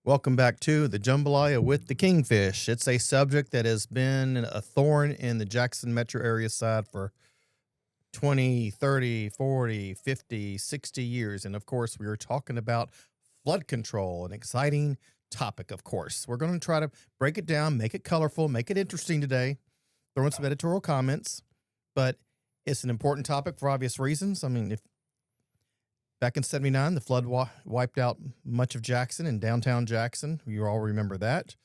Welcome back to the Jambalaya with the Kingfish. It's a subject that has been a thorn in the Jackson metro area side for 20, 30, 40, 50, 60 years. And of course, we are talking about flood control, an exciting topic, of course. We're going to try to break it down, make it colorful, make it interesting today, throw in some editorial comments, but it's an important topic for obvious reasons. I mean, if back in 79, the flood wiped out much of Jackson and downtown Jackson. You all remember that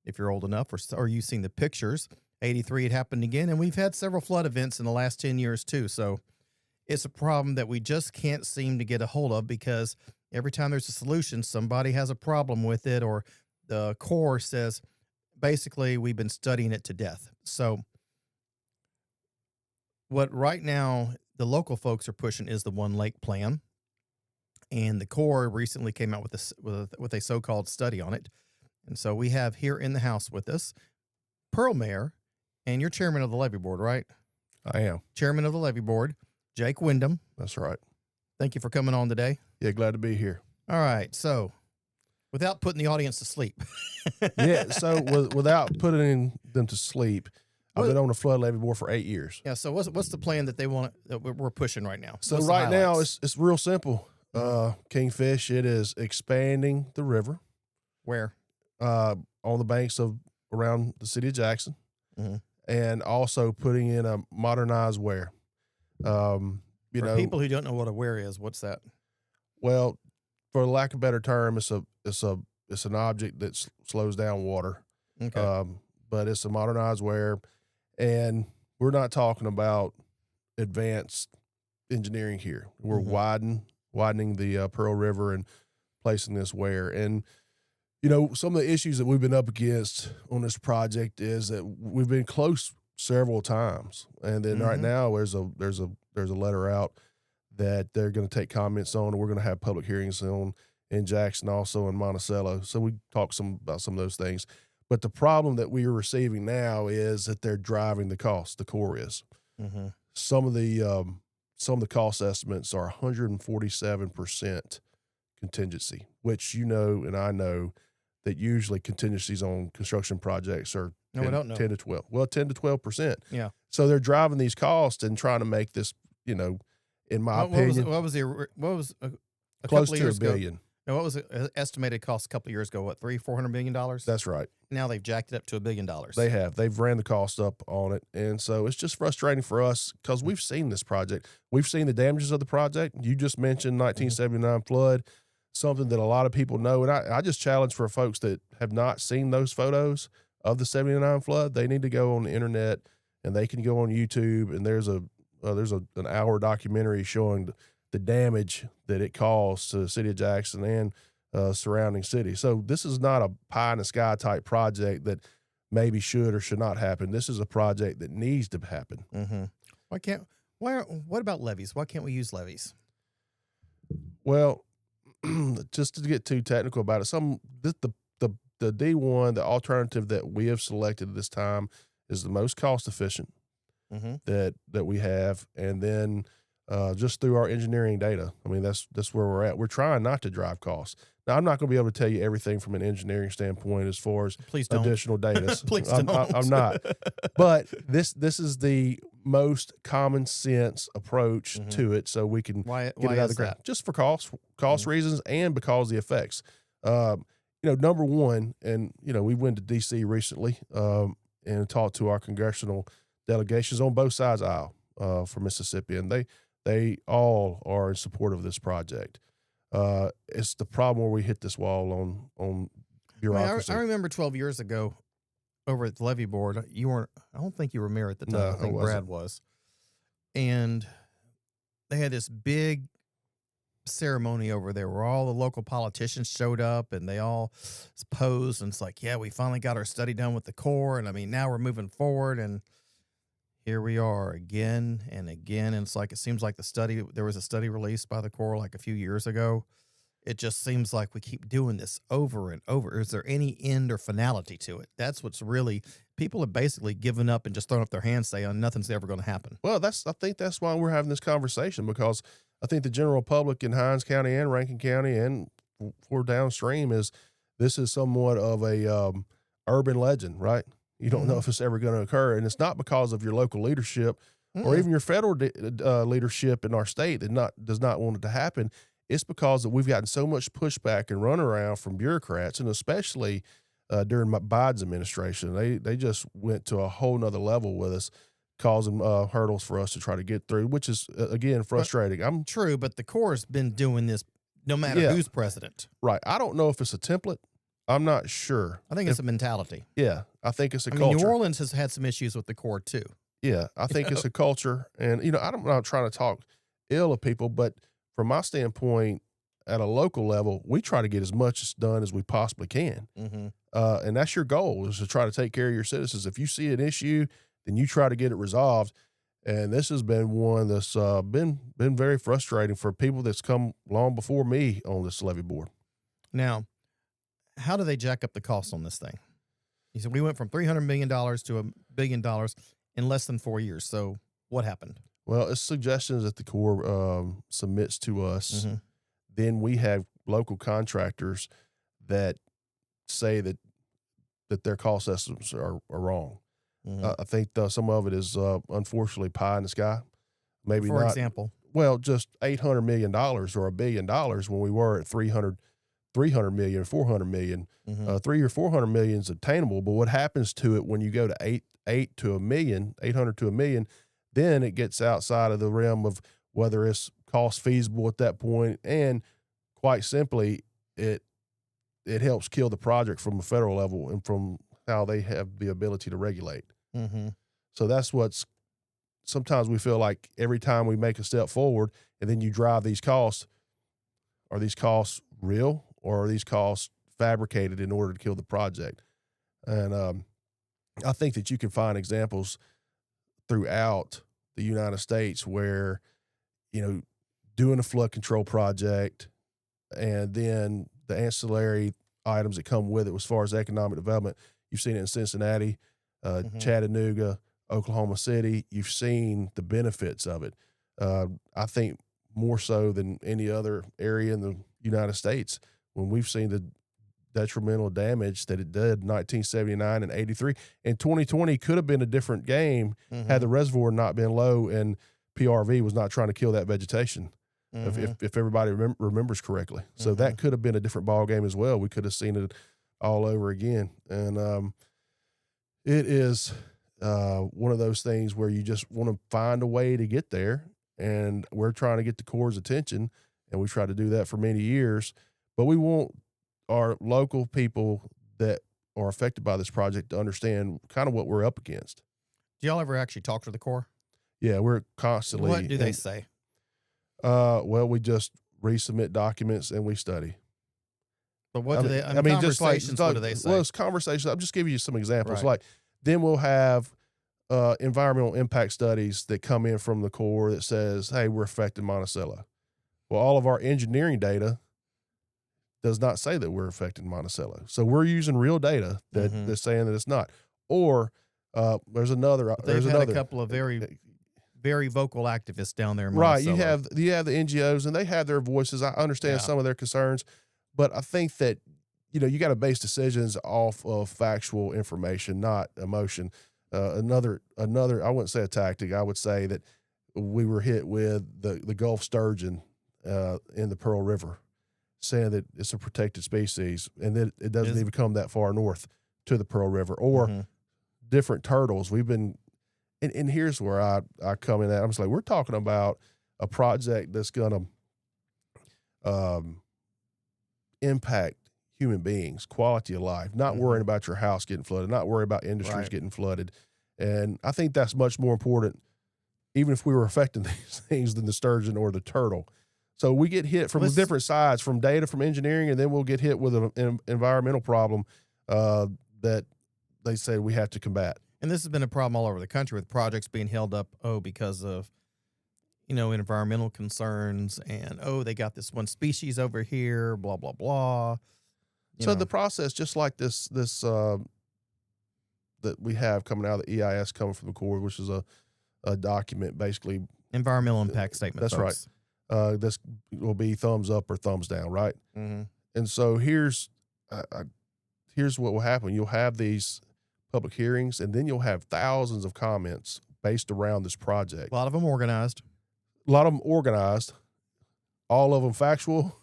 if you're old enough, or you've seen the pictures. 83, it happened again, and we've had several flood events in the last 10 years too. So it's a problem that we just can't seem to get a hold of because every time there's a solution, somebody has a problem with it, or the Corps says, basically, we've been studying it to death. So what right now the local folks are pushing is the One Lake plan. And the Corps recently came out with a so-called study on it. And so we have here in the house with us Pearl Mayor, and you're chairman of the Levee Board, right? I am. Chairman of the Levee Board, Jake Windham. That's right. Thank you for coming on today. Yeah, glad to be here. All right. So without putting the audience to sleep. Yeah, so without putting them to sleep, I've been on the flood levee board for 8 years. Yeah, so what's the plan that they want that we're pushing right now? So What's the right now highlights? it's real simple. Kingfish, it is expanding the river Where? on the banks of around the city of Jackson, Mhm. and also putting in a modernized weir. You For know, people who don't know what a weir is, what's that? well, for lack of a better term, it's an object that slows down water. Okay. But it's a modernized weir, and we're not talking about advanced engineering here. We're Mhm. widening the Pearl River and placing this weir. And you know, some of the issues that we've been up against on this project is that we've been close several times, and then right Mhm. now there's a letter out that they're going to take comments on, and we're going to have public hearings on in Jackson, also in Monticello. So we talked about some of those things. But the problem that we are receiving now is that they're driving the cost. The Corps is. Mhm. Some of the cost estimates are 147% contingency, which you know and I know that usually contingencies on construction projects are No, I don't know. 10 to 12. Well, 10 to 12%. Yeah. So they're driving these costs and trying to make this, you know, in my opinion, What was a close couple of to years a ago? billion. Now, what was it estimated cost a couple of years ago? What, 300-400 million dollars? That's right. Now they've jacked it up to $1 billion. They have. They've ran the cost up on it. And so it's just frustrating for us because we've seen this project. We've seen the damages of the project. You just mentioned 1979 flood, something that a lot of people know. And I just challenge for folks that have not seen those photos of the 79 flood, they need to go on the internet and they can go on YouTube. And there's an hour documentary showing the damage that it caused to the city of Jackson and surrounding city. So this is not a pie in the sky type project that maybe should or should not happen. This is a project that needs to happen. Mm-hmm. What about levees? Why can't we use levees? Well, just to get too technical about it, the D1, the alternative that we have selected at this time is the most cost efficient Mm-hmm. that we have, and then just through our engineering data, I mean that's where we're at. We're trying not to drive costs. Now, I'm not going to be able to tell you everything from an engineering standpoint as far as Please don't. additional data. Please I'm, don't. I'm not, but this is the most common sense approach Mhm. to it, so we can Why get it out of the is ground that? just for cost reasons and because of the effects. You know, number one, and you know, we went to DC recently and talked to our congressional delegations on both sides of the aisle for Mississippi, and they all are in support of this project. It's the problem where we hit this wall on I mean, bureaucracy. I remember 12 years ago over at the Levee Board. You weren't. I don't think you were mayor at the time. No, I I think Brad wasn't. was. And they had this big ceremony over there where all the local politicians showed up and they all posed, and it's like, yeah, we finally got our study done with the Corps, and I mean, now we're moving forward, and here we are again and again. And it's like, it seems like there was a study released by the Corps like a few years ago. It just seems like we keep doing this over and over. Is there any end or finality to it? That's what's really, people have basically given up and just thrown up their hands saying nothing's ever going to happen. Well, I think that's why we're having this conversation, because I think the general public in Hinds County and Rankin County and for downstream is this is somewhat of a urban legend, right? You don't know if it's ever going to occur, and it's not because of your local leadership or even your federal leadership in our state that does not want it to happen. It's because that we've gotten so much pushback and runaround from bureaucrats, and especially during Biden's administration, they just went to a whole nother level with us, causing hurdles for us to try to get through, which is again frustrating. True, but the Corps has been doing this no matter who's president. Right. I don't know if it's a template. I'm not sure. I think it's a mentality. Yeah, I think it's a culture. mean, New Orleans has had some issues with the Corps too. Yeah, I think it's a culture, and I'm not trying to talk ill of people, but from my standpoint, at a local level, we try to get as much done as we possibly can, and that's your goal, is to try to take care of your citizens. If you see an issue, then you try to get it resolved. And this has been one that's been very frustrating for people that's come long before me on this levee board. Now, how do they jack up the cost on this thing? He said we went from $300 million to $1 billion in less than 4 years. So what happened? Well, it's suggestions that the Corps submits to us. Then we have local contractors that say that their cost estimates are wrong. I think some of it is unfortunately pie in the sky. Maybe For not. example, Well, just $800 million or $1 billion when we were at 300 million, 400 million. 3 or 400 million is attainable, but what happens to it when you go to 800 to $1 million, then it gets outside of the realm of whether it's cost feasible at that point, and quite simply, it helps kill the project from a federal level and from how they have the ability to regulate. So that's what's, sometimes we feel like every time we make a step forward and then you drive these costs, are these costs real or are these costs fabricated in order to kill the project? And I think that you can find examples throughout the United States where, doing a flood control project and then the ancillary items that come with it as far as economic development. You've seen it in Cincinnati, Chattanooga, Oklahoma City. You've seen the benefits of it. I think more so than any other area in the United States, when we've seen the detrimental damage that it did in 1979 and 83. And 2020 could have been a different game had the reservoir not been low and PRV was not trying to kill that vegetation, if everybody remembers correctly. So that could have been a different ball game as well. We could have seen it all over again. And it is one of those things where you just want to find a way to get there. And we're trying to get the Corps' attention, and we try to do that for many years. But we want our local people that are affected by this project to understand kind of what we're up against. Do y'all ever actually talk to the Corps? Yeah, we're constantly. What do they say? Well, we just resubmit documents and we study. But what do they? I mean, just like what do they say? Well, it's conversations. I'm just giving you some examples. Right. Like, then we'll have environmental impact studies that come in from the Corps that says, "Hey, we're affecting Monticello." Well, all of our engineering data does not say that we're affecting Monticello, so we're using real data that's saying that it's not. Or there's another. They've had a couple of very vocal activists down there in Monticello. Right, you have the NGOs, and they have their voices. I understand some of their concerns, but I think that you got to base decisions off of factual information, not emotion. Another I wouldn't say a tactic. I would say that we were hit with the Gulf sturgeon in the Pearl River, saying that it's a protected species, and that it doesn't even come that far north to the Pearl River, or different turtles. We've been. And here's where I come in at. I'm just like, we're talking about a project that's going to impact human beings, quality of life, not worrying about your house getting flooded, not worrying about industries getting flooded. And I think that's much more important, even if we were affecting these things, than the sturgeon or the turtle. So we get hit from different sides, from data, from engineering, and then we'll get hit with an environmental problem that they say we have to combat. And this has been a problem all over the country with projects being held up, because of, environmental concerns, and, they got this one species over here, blah, blah, blah. So the process, just like this that we have coming out of the EIS coming from the Corps, which is a document, basically. Environmental impact statement. That's folks. right. This will be thumbs up or thumbs down, right? And so here's here's what will happen. You'll have these public hearings, and then you'll have thousands of comments based around this project. A lot of them organized. A lot of them organized, all of them factual.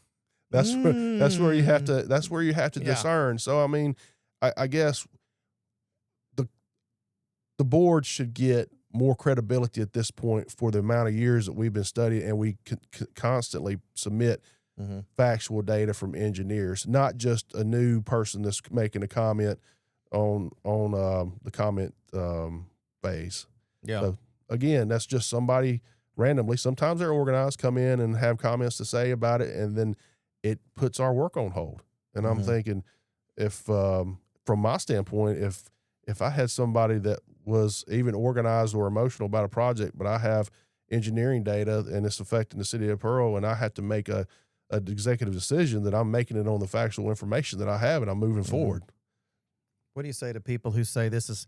That's where you have to discern. So I mean, I guess the board should get more credibility at this point for the amount of years that we've been studying, and we constantly submit factual data from engineers, not just a new person that's making a comment on the comment phase. Yeah. So again, that's just somebody randomly. Sometimes they're organized, come in and have comments to say about it, and then it puts our work on hold. And I'm thinking, if from my standpoint, if I had somebody that was even organized or emotional about a project, but I have engineering data and it's affecting the city of Pearl, and I have to make a executive decision, that I'm making it on the factual information that I have, and I'm moving forward. What do you say to people who say this is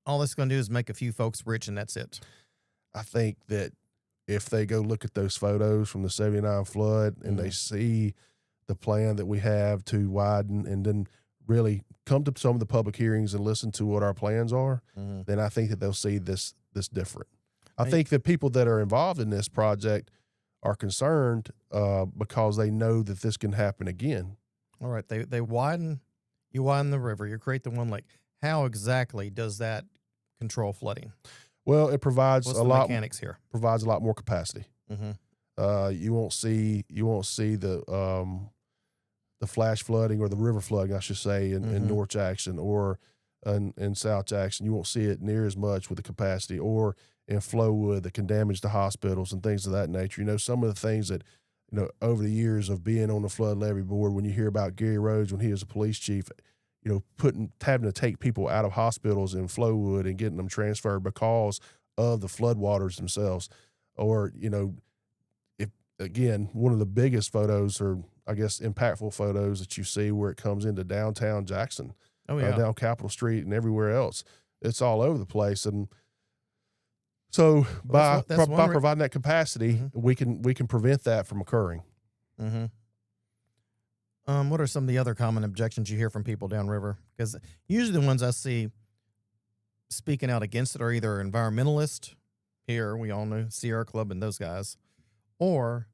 all this is going to do is make a few folks rich and that's it? I think that if they go look at those photos from the 79 flood and they see the plan that we have to widen, and then really come to some of the public hearings and listen to what our plans are, then I think that they'll see this different. I think that people that are involved in this project are concerned because they know that this can happen again. All right. You widen the river, you create the one lake. How exactly does that control flooding? Well, it provides mechanics here. Provides a lot more capacity. You won't see the flash flooding, or the river flooding, I should say, in North Jackson or in South Jackson. You won't see it near as much with the capacity, or in Flowwood that can damage the hospitals and things of that nature. You know, some of the things that, you know, over the years of being on the flood levee board, when you hear about Gary Rhodes when he was a police chief, you know, having to take people out of hospitals in Flowwood and getting them transferred because of the floodwaters themselves. Or, you know, if, again, one of the biggest photos, or I guess impactful photos that you see, where it comes into downtown Jackson, down Capitol Street and everywhere else. It's all over the place. And so by providing that capacity, we can prevent that from occurring. What are some of the other common objections you hear from people downriver? Because usually the ones I see speaking out against it are either environmentalists, here we all know Sierra Club and those guys, or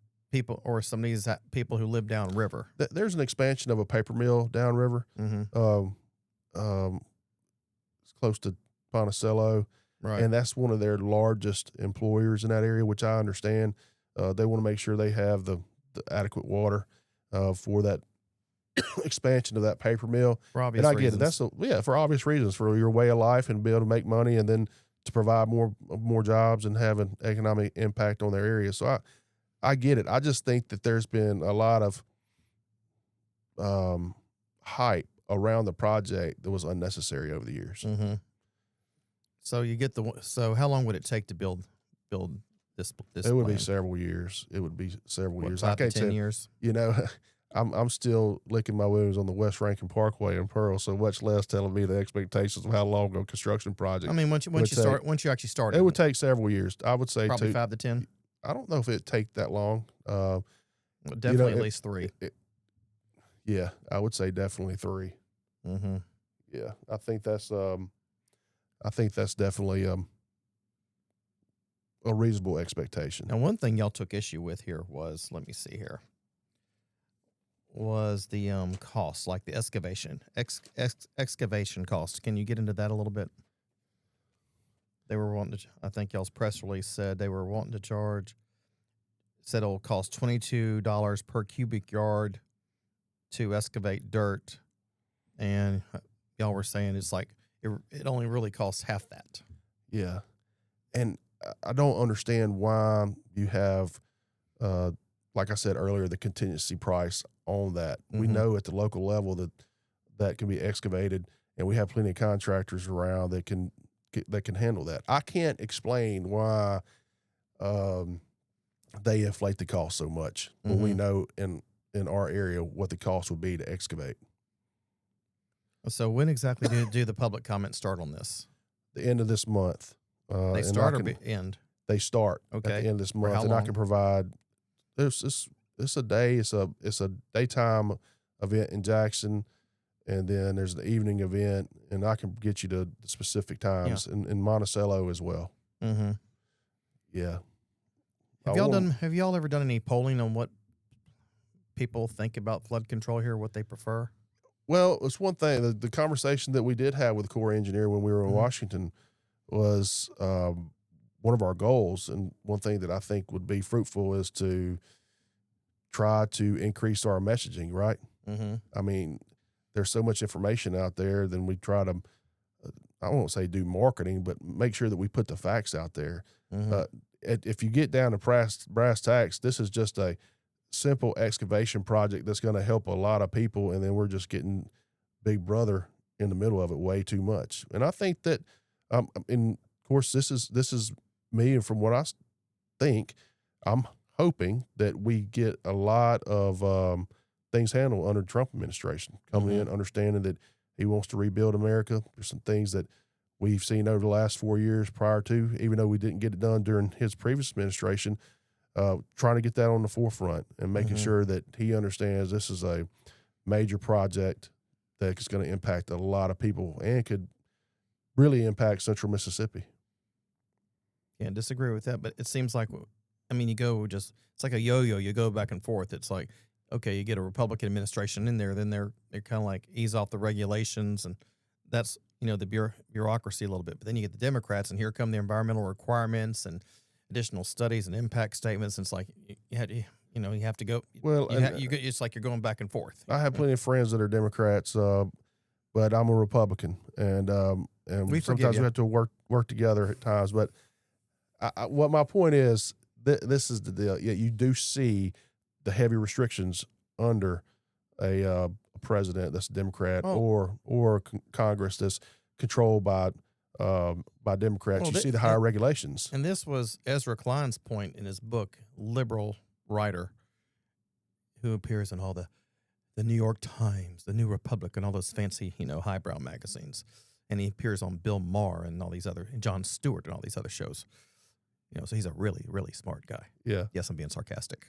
some of these people who live downriver. There's an expansion of a paper mill downriver. It's close to Ponticello. Right. And that's one of their largest employers in that area, which I understand. They want to make sure they have the adequate water for that expansion of that paper mill. For obvious reasons. Get it. That's for obvious reasons, for your way of life and be able to make money, and then to provide more jobs and have an economic impact on their area. So I get it. I just think that there's been a lot of hype around the project that was unnecessary over the years. So so how long would it take to build this? It would be several years. It would be several years. 5 to 10 years. You know, I'm still licking my wounds on the West Rankin Parkway in Pearl, so much less telling me the expectations of how long a construction project. I mean, once you actually start, it would take several years. I would say probably 5 to 10. I don't know if it'd take that long. Definitely at least 3. Yeah, I would say definitely 3. Yeah, I think that's definitely a reasonable expectation. Now, one thing y'all took issue with here was, let me see here, was the cost, like the excavation cost. Can you get into that a little bit? They were wanting to, I think y'all's press release said they were wanting to charge, said it'll cost $22 per cubic yard to excavate dirt. And y'all were saying it's like, it only really costs half that. Yeah. And I don't understand why you have, like I said earlier, the contingency price on that. We know at the local level that can be excavated, and we have plenty of contractors around that can handle that. I can't explain why they inflate the cost so much when we know in our area what the cost would be to excavate. So when exactly do the public comments start on this? The end of this month. They start or end? They start at the end of this month, and I can provide. It's a day. It's a daytime event in Jackson, and then there's the evening event, and I can get you to the specific times in Monticello as well. Mm-hmm. Yeah. Have y'all ever done any polling on what people think about flood control here, what they prefer? Well, it's one thing. The conversation that we did have with the Corps engineer when we were in Washington was one of our goals, and one thing that I think would be fruitful is to try to increase our messaging, right? Mm-hmm. I mean, there's so much information out there, then we try to, I won't say do marketing, but make sure that we put the facts out there. Mm-hmm. If you get down to brass tacks, this is just a simple excavation project that's going to help a lot of people, and then we're just getting Big Brother in the middle of it way too much. And I think that, and of course, this is me, and from what I think, I'm hoping that we get a lot of things handled under the Trump administration, coming in, understanding that he wants to rebuild America. There's some things that we've seen over the last 4 years prior to, even though we didn't get it done during his previous administration, trying to get that on the forefront and making sure that he understands this is a major project that is going to impact a lot of people and could really impact Central Mississippi. Can't disagree with that, but it seems like, I mean, it's like a yo-yo. You go back and forth. It's like, okay, you get a Republican administration in there, then they're kind of like ease off the regulations, and that's, the bureaucracy a little bit. But then you get the Democrats, and here come the environmental requirements and additional studies and impact statements. And it's like you have to go. Well, it's like you're going back and forth. I have plenty of friends that are Democrats, but I'm a Republican, and sometimes we have to work together at times. But what my point is, this is the deal. Yeah, you do see the heavy restrictions under a president that's a Democrat or Congress that's controlled by Democrats. You see the higher regulations. And this was Ezra Klein's point in his book, Liberal Writer, who appears in all the New York Times, the New Republic, and all those fancy, highbrow magazines. And he appears on Bill Maher and all these other, and Jon Stewart and all these other shows. So he's a really, really smart guy. Yeah. Yes, I'm being sarcastic.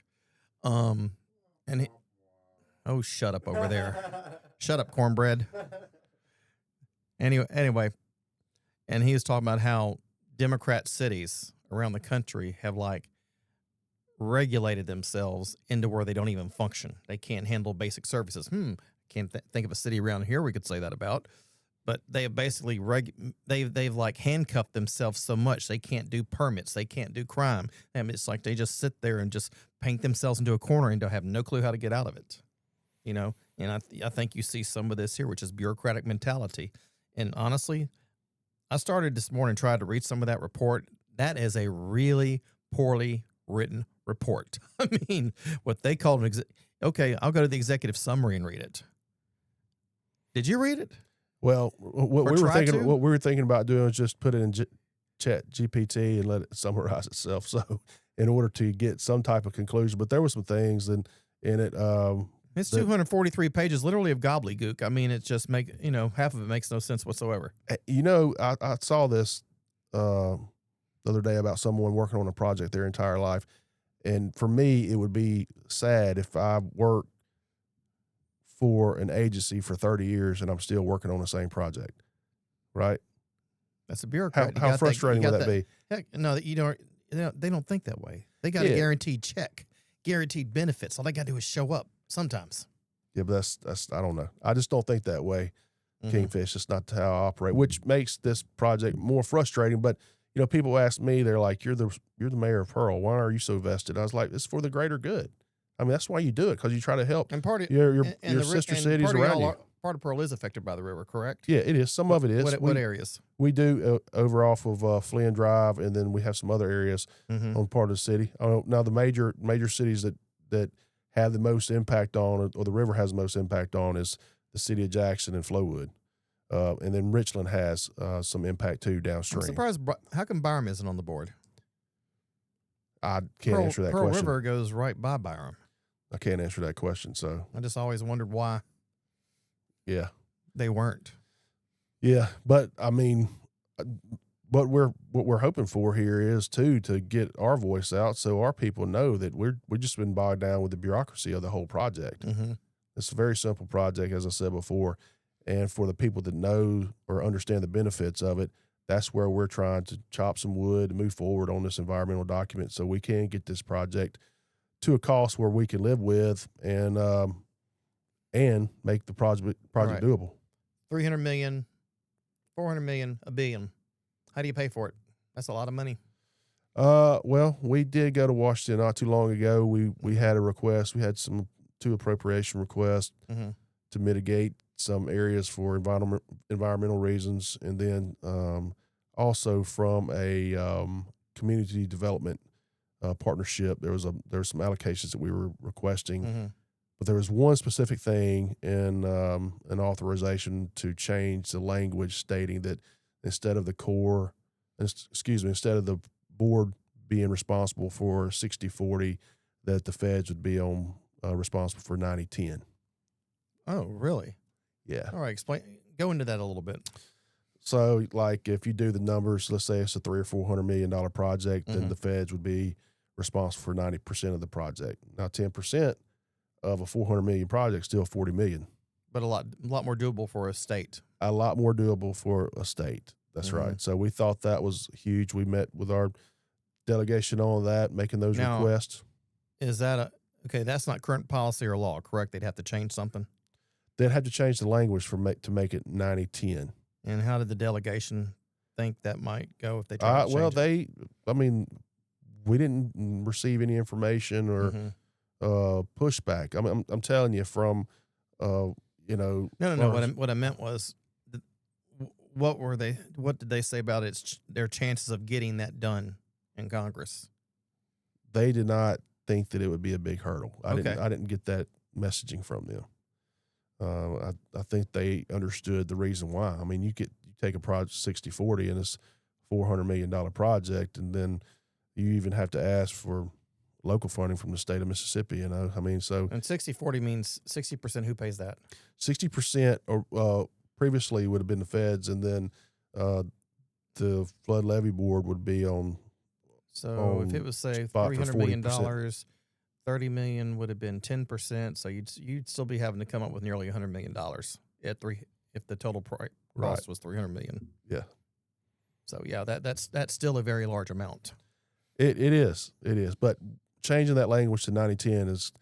Shut up over there. Shut up, cornbread. Anyway, and he was talking about how Democrat cities around the country have regulated themselves into where they don't even function. They can't handle basic services. Can't think of a city around here we could say that about. But they have basically they've handcuffed themselves so much they can't do permits, they can't do crime. I mean, it's like they just sit there and just paint themselves into a corner and don't have no clue how to get out of it. And I think you see some of this here, which is bureaucratic mentality. And honestly, I started this morning trying to read some of that report. That is a really poorly written report. I mean, what they called okay, I'll go to the executive summary and read it. Did you read it? Well, what we were thinking about doing is just put it in Chat GPT and let it summarize itself. So, in order to get some type of conclusion, but there were some things in it. It's 243 pages, literally of gobbledygook. I mean, it's just half of it makes no sense whatsoever. I saw this the other day about someone working on a project their entire life, and for me, it would be sad if I worked for an agency for 30 years and I'm still working on the same project, right? That's a bureaucrat. How frustrating would that be? Heck, no, they don't think that way. They got a guaranteed check, guaranteed benefits. All they got to do is show up sometimes. Yeah, but that's I don't know. I just don't think that way, Kingfish. It's not how I operate, which makes this project more frustrating. But people ask me, they're like, "You're the mayor of Pearl. Why are you so vested?" I was like, "It's for the greater good." I mean, that's why you do it, because you try to help and part of, your sister cities around you. Part of Pearl is affected by the river, correct? Yeah, it is. Some of it is. What areas? We do over off of Flynn Drive, and then we have some other areas on part of the city. Now, the major cities that have the most impact on it, or the river has the most impact on, is the city of Jackson and Flowood. And then Richland has some impact too downstream. I'm surprised. How come Byram isn't on the board? I can't answer that question. Pearl River goes right by Byram. I can't answer that question. So I just always wondered why. Yeah, they weren't. Yeah, but I mean, what we're hoping for here is to get our voice out, so our people know that we've just been bogged down with the bureaucracy of the whole project. It's a very simple project, as I said before. And for the people that know or understand the benefits of it, that's where we're trying to chop some wood and move forward on this environmental document so we can get this project to a cost where we can live with and make the project Right. doable. 300 million, 400 million, $1 billion. How do you pay for it? That's a lot of money. Well, we did go to Washington not too long ago. We had a request. We had two appropriation requests to mitigate some areas for environmental reasons, and then also from a community development partnership. There was some allocations that we were requesting, but there was one specific thing in an authorization to change the language, stating that instead of the board being responsible for 60/40, that the feds would be on responsible for 90/10. Oh, really? Yeah. All right. Go into that a little bit. So, like, if you do the numbers, let's say it's a $300 or $400 million project, then the feds would be responsible for 90% of the project. Now, 10% of a $400 million project is still $40 million. But a lot more doable for a state. A lot more doable for a state. That's right. So we thought that was huge. We met with our delegation on that, making those requests. Is that okay? That's not current policy or law, correct? They'd have to change something. They'd have to change the language to make it 90/10. And how did the delegation think that might go if they tried to change it? We didn't receive any information or pushback. I'm telling you from, No. What I meant was, what did they say about their chances of getting that done in Congress? They did not think that it would be a big hurdle. I didn't get that messaging from them. I think they understood the reason why. I mean, you take a project 60/40 and it's $400 million project, and then you even have to ask for local funding from the state of Mississippi. And 60/40 means 60%. Who pays that? 60% previously would have been the feds, and then the flood levee board would be on. So if it was, say, $300 million, $30 million would have been 10%. So you'd still be having to come up with nearly $100 million if the total cost was $300 million. Yeah. So yeah, that's still a very large amount. It is. But changing that language to 90/10 is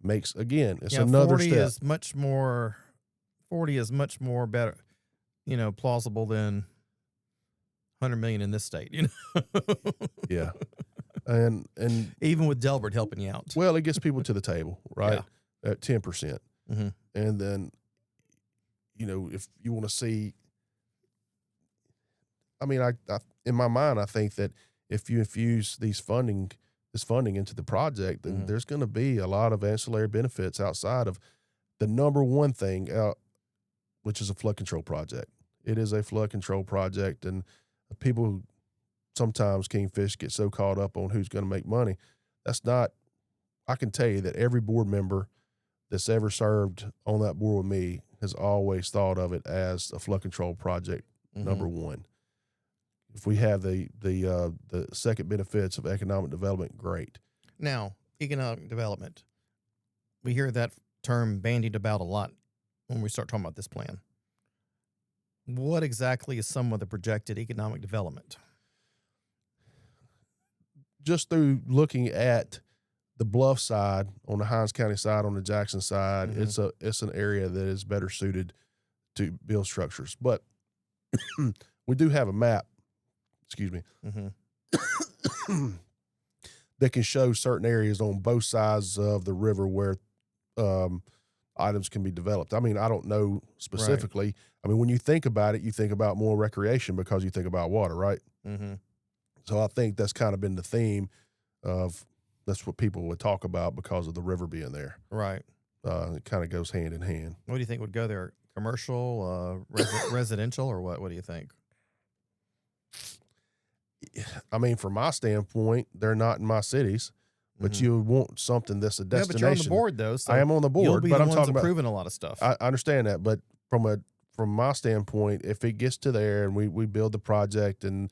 makes, again, it's another 40 step. is much more. 40 is much more better, plausible than 100 million in this state. Yeah. And even with Delbert helping you out. Well, it gets people to the table, right? Yeah. At 10%. And then, if you want to see, I mean, I in my mind, I think that if you infuse this funding into the project, then there's going to be a lot of ancillary benefits outside of the number one thing, which is a flood control project. It is a flood control project, and people sometimes, Kingfish, get so caught up on who's going to make money. That's not. I can tell you that every board member that's ever served on that board with me has always thought of it as a flood control project, number one. If we have the second benefits of economic development, great. Now, economic development, we hear that term bandied about a lot when we start talking about this plan. What exactly is some of the projected economic development? Just through looking at the Bluff side, on the Hinds County side, on the Jackson side, it's an area that is better suited to build structures. But we do have a map, that can show certain areas on both sides of the river where items can be developed. I mean, I don't know specifically. Right. I mean, when you think about it, you think about more recreation because you think about water, right? So I think that's kind of been the theme of that's what people would talk about because of the river being there. Right. It kind of goes hand in hand. What do you think would go there? Commercial, residential, or what? What do you think? I mean, from my standpoint, they're not in my cities, but you want something that's a destination. Yeah, but you're on the board, though. So I am on the board, you'll be but the I'm ones talking about approving a lot of stuff. I understand that, but from my standpoint, if it gets to there and we build the project and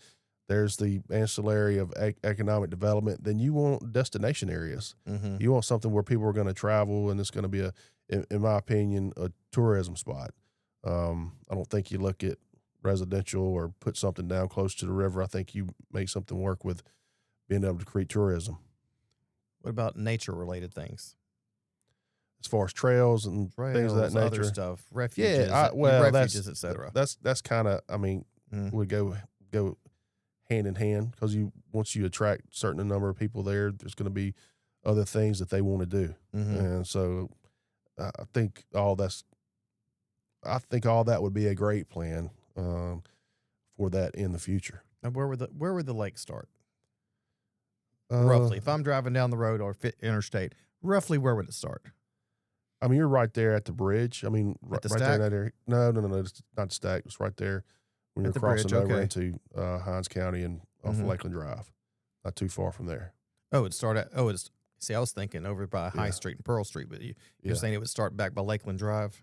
there's the ancillary of economic development, then you want destination areas. You want something where people are going to travel and it's going to be in my opinion, a tourism spot. I don't think you look at residential or put something down close to the river. I think you make something work with being able to create tourism. What about nature-related things? As far as trails and things of that nature, other stuff, refuges, yeah. refuges, etc. That's kind of. I mean, would go hand in hand because once you attract a certain number of people there, there's going to be other things that they want to do, and so I think all that would be a great plan for that in the future. And where would the lake start? Roughly, if I'm driving down the road or interstate, roughly where would it start? I mean, you're right there at the bridge. I mean, right there in that area. No, it's not the stack. It's right there when you're crossing over into Hines County and off Lakeland Drive. Not too far from there. Oh, it'd start at. See, I was thinking over by High Street and Pearl Street, but you're saying it would start back by Lakeland Drive.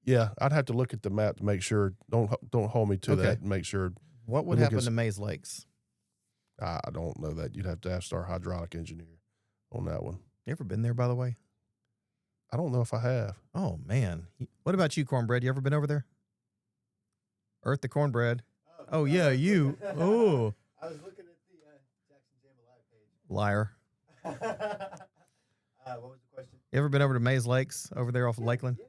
Yeah, I'd have to look at the map to make sure. Don't hold me to that. And make sure. What would happen to Mays Lakes? I don't know that. You'd have to ask our hydraulic engineer on that one. You ever been there, by the way? I don't know if I have. Oh, man. What about you, Cornbread? You ever been over there? Earth the Cornbread. Oh yeah, you. Oh. I was looking at the Jackson Jambalaya page. Liar. What was the question? You ever been over to Mays Lakes over there off of Lakeland? Yeah.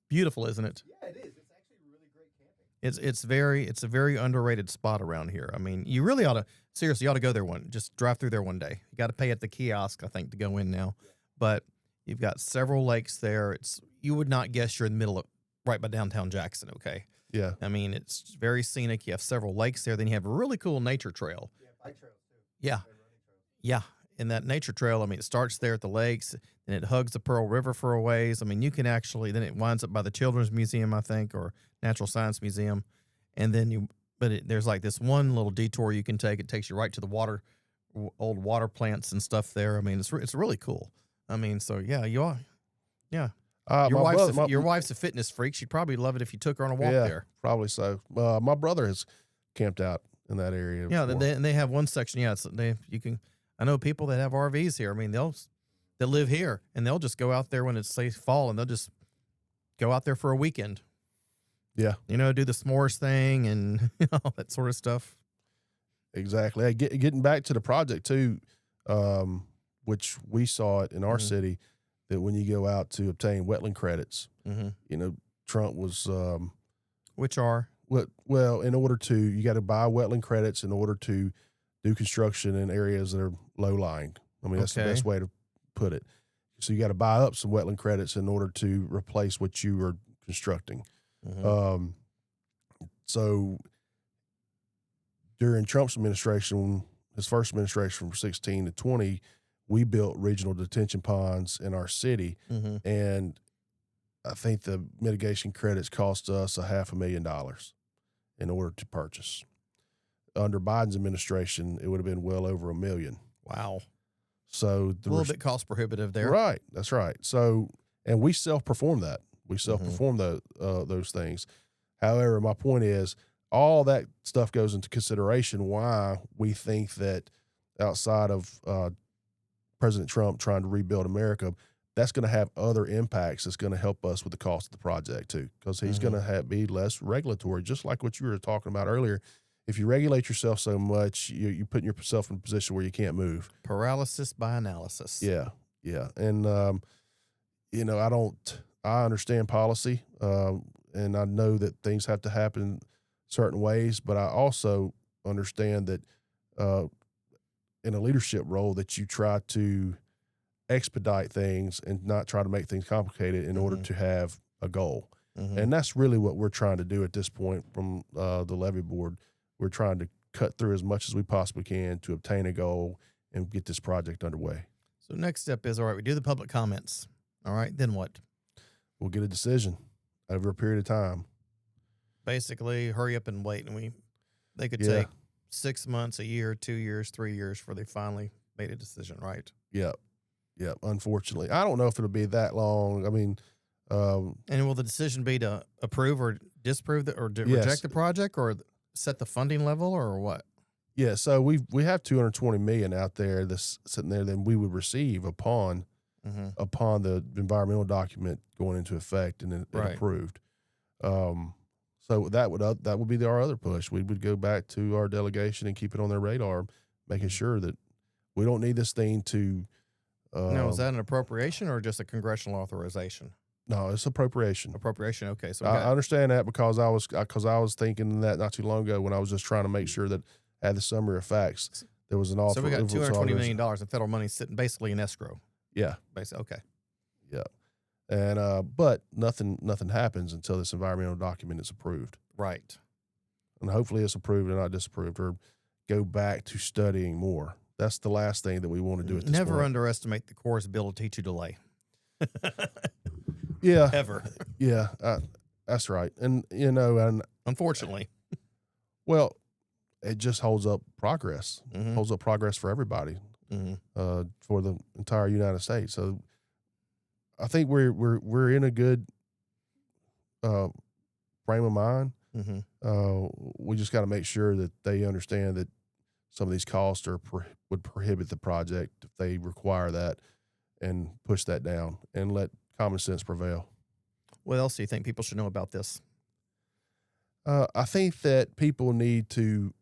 Beautiful, isn't it? Yeah, it is. It's actually really great camping. It's a very underrated spot around here. I mean, you really ought to go there just drive through there one day. You got to pay at the kiosk, I think, to go in now. Yeah. But you've got several lakes there. You would not guess you're in the middle of right by downtown Jackson, okay? Yeah. I mean, it's very scenic. You have several lakes there. Then you have a really cool nature trail. Yeah, bike trails too. Yeah. Yeah. And that nature trail, I mean, it starts there at the lakes and it hugs the Pearl River for a ways. I mean, you can then it winds up by the Children's Museum, I think, or Natural Science Museum. And then there's like this one little detour you can take. It takes you right to the old water plants and stuff there. I mean, it's really cool. I mean, so yeah, you are. Yeah. Your wife's a fitness freak. She'd probably love it if you took her on a walk there. Probably so. My brother has camped out in that area. Yeah, they have one section. Yeah, I know people that have RVs here. I mean, they'll live here and they'll just go out there when it's say fall and they'll just go out there for a weekend. Yeah, do the s'mores thing and all that sort of stuff. Exactly. Hey, getting back to the project too, which we saw it in our city. That when you go out to obtain wetland credits, Trump was, which are in order to, you got to buy wetland credits in order to do construction in areas that are low lying. I mean, that's the best way to put it. So you got to buy up some wetland credits in order to replace what you are constructing. So during Trump's administration, his first administration from 16 to 20, we built regional detention ponds in our city, and I think the mitigation credits cost us $500,000 in order to purchase. Under Biden's administration, it would have been well over $1 million. Wow. So a little bit cost prohibitive there. Right. That's right. So, and we self-perform that. We self-perform those things. However, my point is all that stuff goes into consideration why we think that outside of President Trump trying to rebuild America, that's going to have other impacts that's going to help us with the cost of the project too, because he's going to be less regulatory, just like what you were talking about earlier. If you regulate yourself so much, you're putting yourself in a position where you can't move. Paralysis by analysis. Yeah, yeah. And, I understand policy, and I know that things have to happen certain ways, but I also understand that in a leadership role that you try to expedite things and not try to make things complicated in order to have a goal. And that's really what we're trying to do at this point from the Levee Board. We're trying to cut through as much as we possibly can to obtain a goal and get this project underway. So next step is, all right, we do the public comments. All right, then what? We'll get a decision over a period of time. Basically, hurry up and wait. And they could take 6 months, a year, 2 years, 3 years before they finally made a decision, right? Yep. Yep. Unfortunately, I don't know if it'll be that long. I mean, and will the decision be to approve or disapprove reject the project, or set the funding level, or what? Yeah. So we have $220 million out there that's sitting there that we would receive upon upon the environmental document going into effect and Right. approved. So that would be our other push. We would go back to our delegation and keep it on their radar, making sure that we don't need this thing to. Now, is that an appropriation or just a congressional authorization? No, it's appropriation. Appropriation. Okay, so I understand that because I was thinking that not too long ago when I was just trying to make sure that at the summary of facts there was an so we got $220 million dollars. in federal money sitting basically in escrow. Yeah, Basically, okay. yeah, and but nothing happens until this environmental document is approved, Right. and hopefully it's approved and not disapproved, or go back to studying more. That's the last thing that we want to do at this Never point. underestimate the Corps' ability to delay. Yeah, Ever. yeah, that's right, and and Unfortunately. well, it just holds up progress. Mhm. Holds up progress for everybody. Mhm. For the entire United States. So I think we're in a good frame of mind. Mhm. We just got to make sure that they understand that some of these costs would prohibit the project if they require that, and push that down and let common sense prevail. What else do you think people should know about this? I think that people need to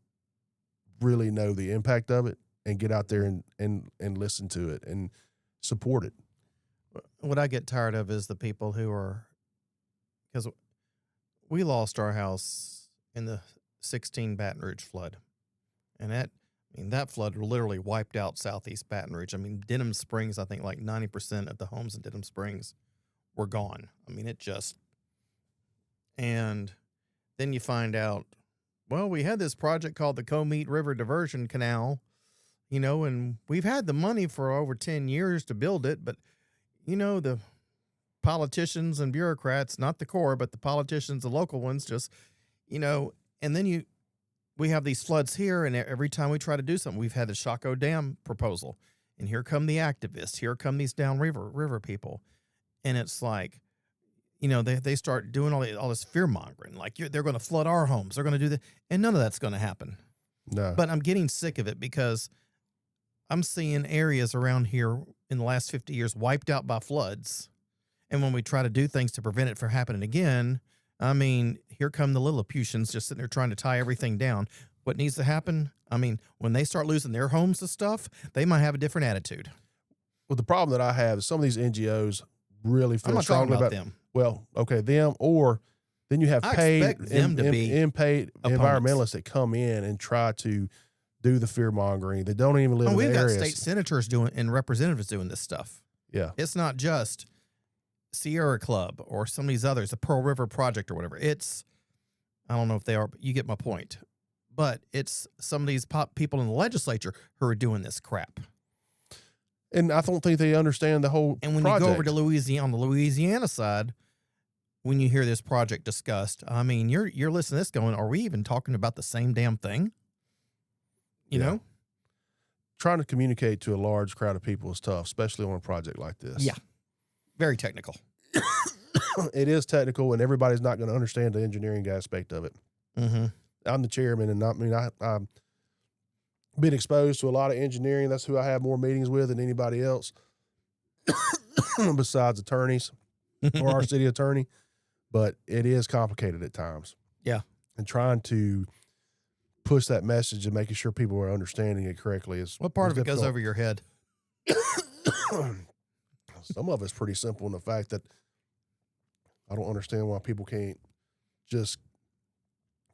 really know the impact of it and get out there and listen to it and support it. What I get tired of is the people who are, because we lost our house in the 16 Baton Rouge flood. And that flood literally wiped out southeast Baton Rouge. I mean, Denham Springs, I think like 90% of the homes in Denham Springs were gone. I mean, and then you find out, well, we had this project called the Comeet River Diversion Canal, and we've had the money for over 10 years to build it, but, the politicians and bureaucrats, not the Corps, but the politicians, the local ones, just, and then we have these floods here, and every time we try to do something, we've had the Chaco Dam proposal, and here come the activists, here come these downriver people, and it's like, they start doing all this fear mongering, like they're going to flood our homes, they're going to do that, and none of that's going to happen. No, But I'm getting sick of it because I'm seeing areas around here in the last 50 years wiped out by floods, and when we try to do things to prevent it from happening again, I mean, here come the Lilliputians just sitting there trying to tie everything down. What needs to happen? I mean, when they start losing their homes to stuff, they might have a different attitude. well, the problem that I have is some of these NGOs really I'm feel not talking strongly about about them. Well, okay, them, or then you have I paid expect them to be paid opponents. environmentalists that come in and try to do the fear mongering. They don't even live in We've the got areas. state senators doing and representatives doing this stuff. Yeah, It's not just Sierra Club or some of these others, the Pearl River Project or whatever. I don't know if they are, but you get my point. But it's some of these people in the legislature who are doing this crap. and I don't think they understand the whole. And when you go over to Louisiana, on the Louisiana side, when you hear this project discussed, I mean, you're listening to this going, are we even talking about the same damn thing? You Yeah. know? Trying to communicate to a large crowd of people is tough, especially on a project like this. Yeah. Very technical. It is technical, and everybody's not going to understand the engineering aspect of it. Mm-hmm. I'm the chairman, and I've been exposed to a lot of engineering. That's who I have more meetings with than anybody else, besides attorneys or our city attorney. But it is complicated at times. Yeah. And trying to push that message and making sure people are understanding it correctly is What part is of it goes difficult. over your head? Some of it's pretty simple in the fact that I don't understand why people can't just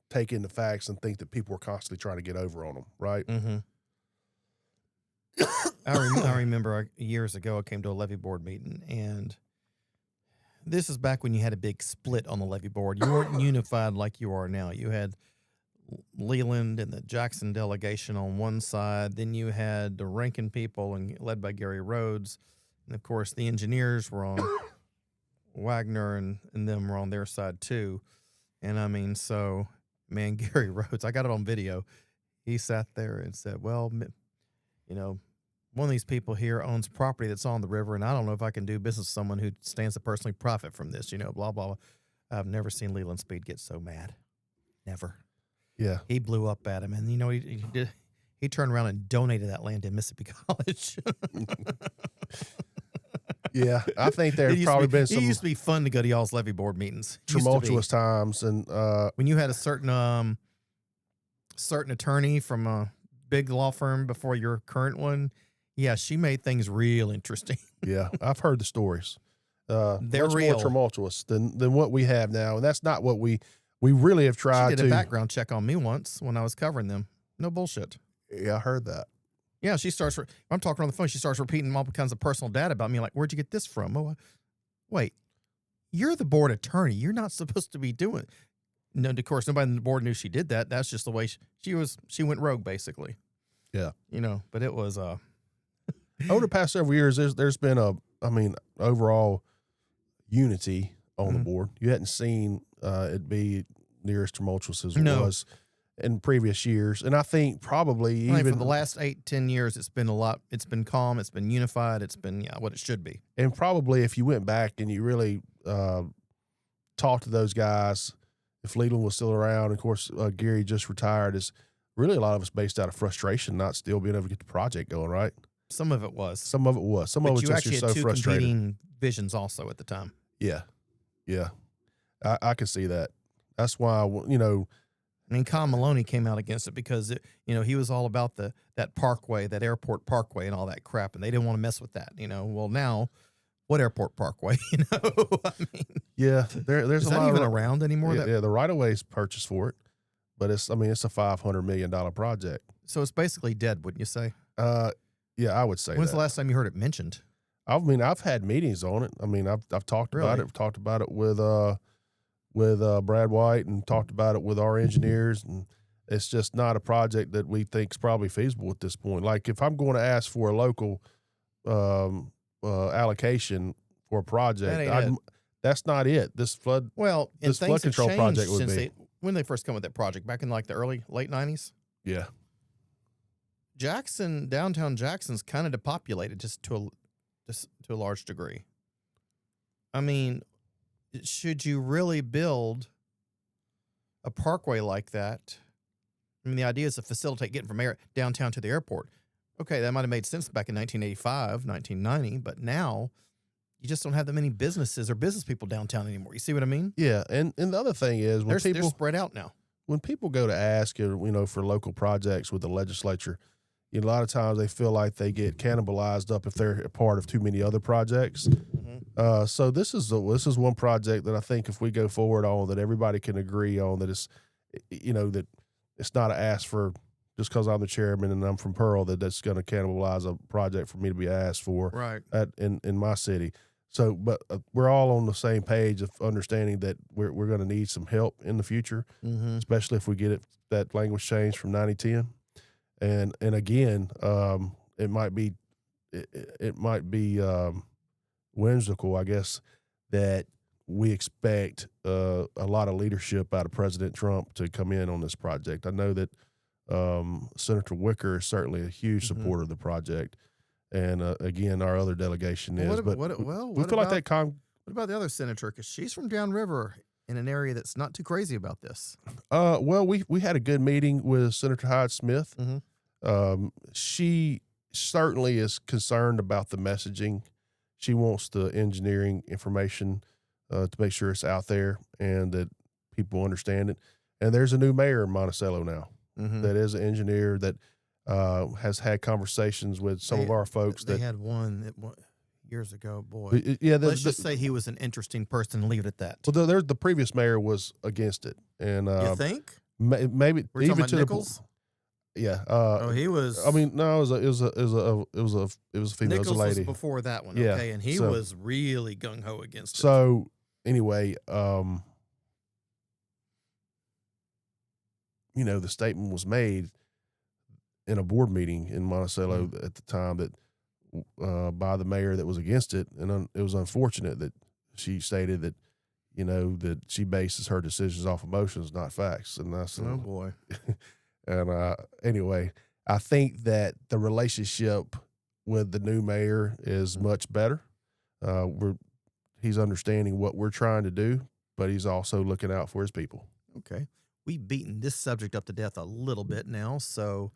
take in the facts and think that people are constantly trying to get over on them, right? Mm-hmm. I remember years ago I came to a Levee Board meeting, and this is back when you had a big split on the Levee Board. You weren't unified like you are now. You had Leland and the Jackson delegation on one side. Then you had the Rankin people led by Gary Rhodes. And, of course, the engineers were on Wagner and them were on their side, too. And, I mean, so, man, Gary Rhodes, I got it on video. He sat there and said, well, you know, one of these people here owns property that's on the river, and I don't know if I can do business with someone who stands to personally profit from this, blah, blah, blah. I've never seen Leland Speed get so mad. Never. Yeah. He blew up at him, and, he turned around and donated that land to Mississippi College. Yeah, I think It there's used to probably be- been It some used to be fun to go to y'all's Levee Board meetings. Used to be. tumultuous times, and When you had a certain attorney from a big law firm before your current one. Yeah, she made things real interesting. yeah, I've heard the stories. They're Much real. more tumultuous than what we have now, and that's not what we really have She tried did to. a background check on me once when I was covering them. No bullshit. Yeah, I heard that. Yeah, she starts. I'm talking on the phone. She starts repeating all kinds of personal data about me. Like, where'd you get this from? Oh, wait, you're the board attorney. You're not supposed to be doing. No, of course, nobody on the board knew she did that. That's just the way she was. She went rogue, basically. Yeah, But it was over the past several years, there's been overall unity on the Mhm. board. You hadn't seen it be near as tumultuous as it No. was in previous years, and I think probably I mean, even for the last 8-10 years, it's been a lot. It's been calm. It's been unified. It's been what it should be. and probably if you went back and you really talked to those guys, if Leland was still around, of course Gary just retired, is really a lot of us based out of frustration, not still being able to get the project going. Right? Some of it was. Some of it was. Some But of it you was actually just had so two frustrated. competing visions also at the time. Yeah, yeah, I can see that. That's why I mean, Kyle Maloney came out against it because he was all about that parkway, that airport parkway, and all that crap, and they didn't want to mess with that. Well, now what airport parkway? I mean, yeah, there's is a that lot even of around anymore? yeah, the right of ways purchased for it, but it's a $500 million project. So it's basically dead, wouldn't you say? Yeah, I would say When's that. the last time you heard it mentioned? I've had meetings on it. I mean, I've talked about Really? it. Talked about it with Brad White, and talked about it with our engineers, and it's just not a project that we think is probably feasible at this point. Like if I'm going to ask for a local allocation for a project, That ain't that's not it. This flood. Well, and This flood things have control changed project would since be. when they first come with that project back in like the late 90s. Yeah, Downtown Jackson's kind of depopulated just to a large degree. I mean, should you really build a parkway like that? I mean, the idea is to facilitate getting from downtown to the airport. Okay, that might have made sense back in 1985, 1990, but now you just don't have that many businesses or business people downtown anymore. You see what I mean? yeah. And the other thing is when They're spread out now. when people go to ask, for local projects with the legislature, a lot of times they feel like they get cannibalized up if they're a part of too many other projects. Mm-hmm. So this is one project that I think if we go forward on, that everybody can agree on, that it's, that it's not an ask for just because I'm the chairman and I'm from Pearl, that's going to cannibalize a project for me to be asked for Right. in my city. So, but we're all on the same page of understanding that we're going to need some help in the future, Mm-hmm. especially if we get that language change from 90-10. And again, it might be whimsical, I guess, that we expect a lot of leadership out of President Trump to come in on this project. I know that Senator Wicker is certainly a huge Mhm. supporter of the project, and again, our other delegation Well, is. what- But what- we what feel like about- that. What about the other senator? Because she's from downriver in an area that's not too crazy about this. Well, we had a good meeting with Senator Hyde Smith. Mhm. She certainly is concerned about the messaging. She wants the engineering information to make sure it's out there and that people understand it. And there's a new mayor in Monticello now Mhm. that is an engineer that has had conversations with some of our folks. They That had one years ago. Boy, yeah, let's just say he was an interesting person and leave it at that. well, there's the previous mayor was against it, and You think? maybe We're even talking about to Nichols? yeah. Oh, he was. I mean, no, it was a female, it was a Nichols lady. was before that one. Yeah, Okay, and he so- was really gung ho against it. So anyway, the statement was made in a board meeting in Monticello at the time that by the mayor that was against it, and it was unfortunate that she stated that that she bases her decisions off emotions, not facts, and that's Oh boy. and anyway, I think that the relationship with the new mayor is much better. He's understanding what we're trying to do, but he's also looking out for his people. Okay, we've beaten this subject up to death a little bit now. So,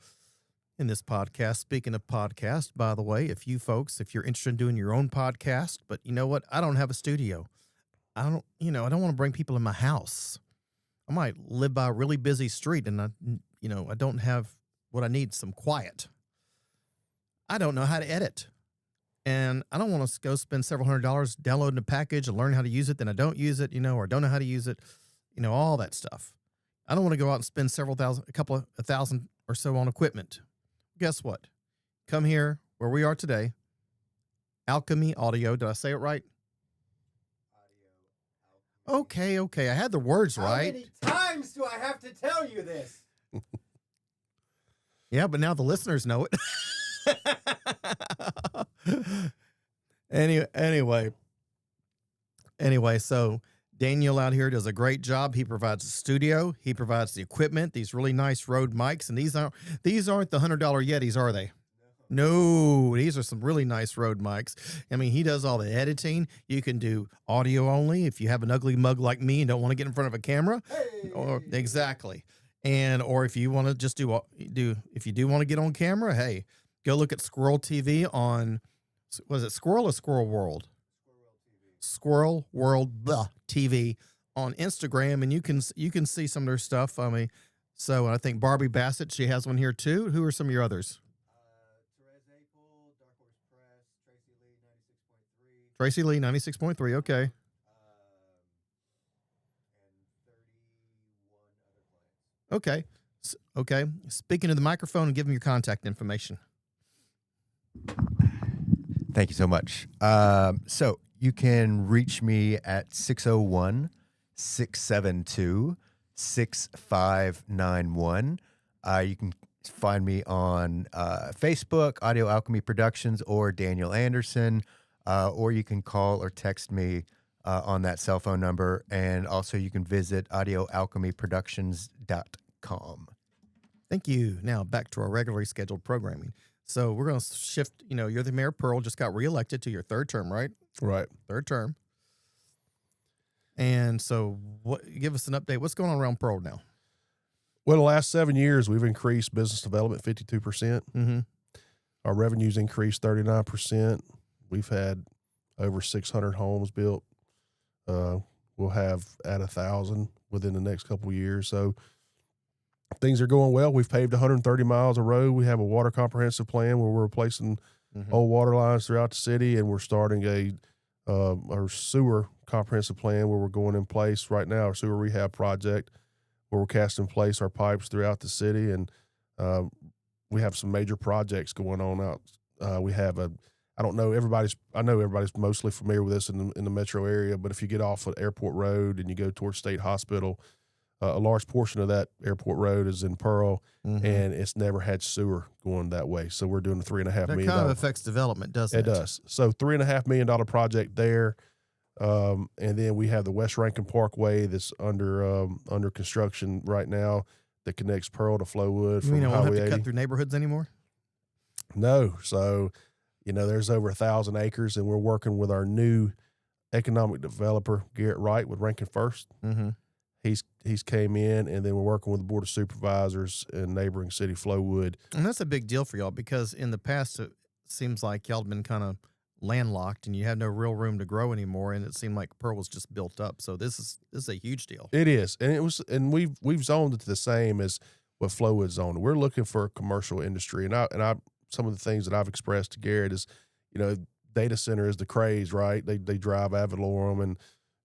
in this podcast. Speaking of podcast, by the way, if you're interested in doing your own podcast, but you know what? I don't have a studio. I don't want to bring people in my house. I might live by a really busy street and I don't have what I need, some quiet. I don't know how to edit. And I don't want to go spend several $100s downloading a package and learn how to use it. Then I don't use it, or don't know how to use it, all that stuff. I don't want to go out and spend a thousand or so on equipment. Guess what? Come here where we are today. Alchemy Audio. Did I say it right? Okay. I had the words right. How many times do I have to tell you this? Yeah, but now the listeners know it. Anyway, so Daniel out here does a great job. He provides the studio. He provides the equipment, these really nice Rode mics. And these aren't the $100 Yetis, are they? No, these are some really nice Rode mics. I mean, he does all the editing. You can do audio only if you have an ugly mug like me and don't want to get in front of a camera. Hey. Exactly. Or if you want to just if you do want to get on camera, hey, go look at Squirrel TV on, was it Squirrel or Squirrel World? Squirrel World TV on Instagram, and you can see some of their stuff. I mean, so I think Barbie Bassett, she has one here too. Who are some of your others? Therese Apel, Dark Horse Press, Tracy Lee, 96.3. Okay. and 31 other clients. Okay. Speaking to the microphone and give them your contact information. Thank you so much. So you can reach me at 601-672-6591. You can find me on Facebook, Audio Alchemy Productions, or Daniel Anderson, or you can call or text me on that cell phone number. And also you can visit audioalchemyproductions.com. Thank you. Now back to our regularly scheduled programming. So we're going to shift. You're the mayor of Pearl, just got reelected to your third term, right? Right. Third term. And so give us an update. What's going on around Pearl now? Well, the last 7 years, we've increased business development 52%. Mm-hmm. Our revenues increased 39%. We've had over 600 homes built. We'll have at 1,000 within the next couple of years. So things are going well. We've paved 130 miles of road. We have a water comprehensive plan where we're replacing old water lines throughout the city, and we're starting our sewer comprehensive plan where we're going in place right now, our sewer rehab project, where we're casting in place our pipes throughout the city. And we have some major projects going on out. We have I know everybody's mostly familiar with this in the metro area, but if you get off of Airport Road and you go towards State Hospital, a large portion of that airport road is in Pearl, and it's never had sewer going that way. So we're doing a $3.5 million. That kind of affects development, doesn't it? It does. So $3.5 million project there. And then we have the West Rankin Parkway that's under construction right now that connects Pearl to Flowood. You mean I won't have to 80. cut through neighborhoods anymore? No. So, there's over 1,000 acres, and we're working with our new economic developer, Garrett Wright, with Rankin First. Mm-hmm. He's came in, and then we're working with the Board of Supervisors in neighboring city Flowood. And that's a big deal for y'all because in the past it seems like y'all have been kind of landlocked and you have no real room to grow anymore, and it seemed like Pearl was just built up. So this is a huge deal. It is, and we've zoned it the same as what Flowood zoned. We're looking for a commercial industry, and I some of the things that I've expressed to Garrett is, data center is the craze, right? They drive ad valorem, and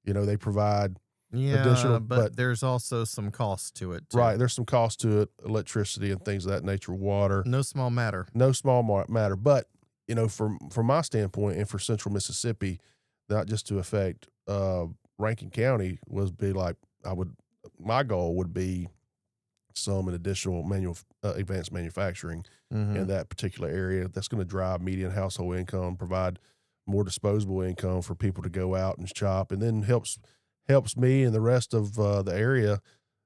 they provide. Yeah, additional, but there's also some cost to it, too. Right, there's some cost to it, electricity and things of that nature, water. No small matter. But, from my standpoint and for Central Mississippi, not just to affect Rankin County, my goal would be some additional advanced manufacturing in that particular area. That's going to drive median household income, provide more disposable income for people to go out and shop, and then helps me and the rest of the area